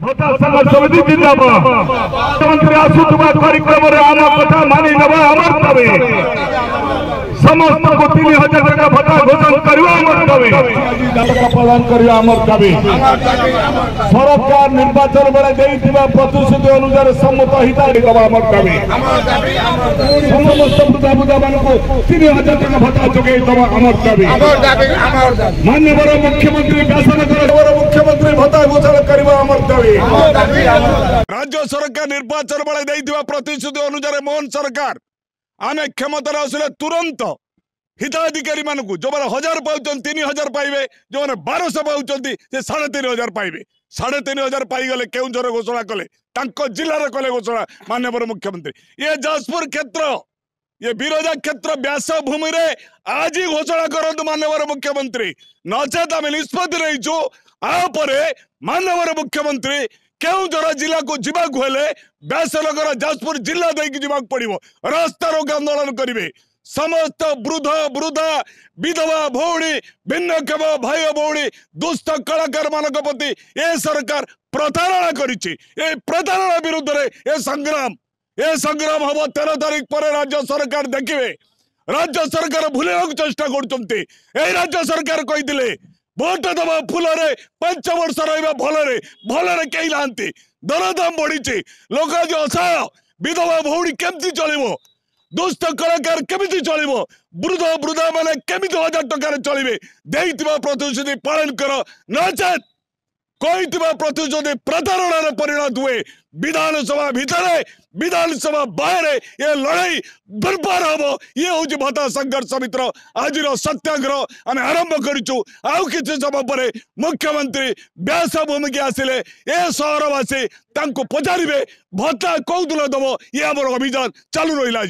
भत्ता संघर्ष समिति जिंदाबाद। मुख्यमंत्री आसुवा कार्यक्रम आम कथा मानि नवा अमर दाबी। समस्त को 3000 टका भत्ता घोषणा करवा अमर दाबी। प्रदान करवा अमर दाबी। सरकार निर्वाचन बेले देइथिबा प्रतिश्रुति अनुसार सम्मत हिताधिकारी दबा अमर दाबी। समस्त वृद्धा मानक 3000 टका भत्ता जोगे दबा अमर दाबी। माननीय मुख्यमंत्री व्यासनगर मुख्यमंत्री भत्ता घोषणा करवा अमर दाबी। राज्य सरकार निर्वाचन बेले देइथिबा प्रतिश्रुति अनुसार मोहन सरकार आमे क्षमता आसिले तुरंत हिताधिकारी मानक जो 1000 पाउछन 3000 पाइबे, जो 1200 पाउछन से 3500 पाइबे। 3500 पाइगले केउंझर घोषणा कले जिलार कले घोषणा माननीय मुख्यमंत्री। ये जाजपुर क्षेत्र ये बिरजा क्षेत्र व्यास भूमि रे आज ही घोषणा करंतु माननीय मुख्यमंत्री, नचेत आम निष्पत्ति रहीचु आपरे माननीय मुख्यमंत्री केउंझर जिला को जीवाक हेले व्यासनगर जाजपुर जिला देकी जीवाक पड़िबो। रास्ता रोक आंदोलन करिवे समस्त वृद्ध वृद्धा विधवा भौणी भिन्नक्षम भाई भौणी दुष्ट कलाकार मानक प्रति ए सरकार प्रतारणा करिछि। ए प्रतारणा विरुद्ध रे ए संग्राम हम 13 तारीख पर राज्य सरकार देखिए। राज्य सरकार भूलवाक चेष्टा करछन्ते। ए राज्य सरकार कहिदिले भोट दबा फुलरे 5 वर्ष रहिबा भलरे केही नांती। दरदाम बढ़ी लोक आज असहाय विधवा भौणी केमती चलिबो, दुष्ट कलाकार केमिति चलिबो, वृद्ध वृद्धा माने केमिति 1000 टका चलिबे। देइतिबा प्रतिश्रुति पालन कर, नचेत कहितिबा प्रतिश्रुति प्रतारणा परिणत हुए। विधानसभा भितरे विधानसभा बाहर ये लड़ाई बर्बाद हम। ये हूँ भत्ता संघर्ष समितिर आज सत्याग्रह आम आरंभ करूँ। आउ किसी समय पर मुख्यमंत्री व्यास भूमि की आसिले ए सहरवासी पचारे भत्ता कौ दिन दब ये आम अभियान चालू रहा।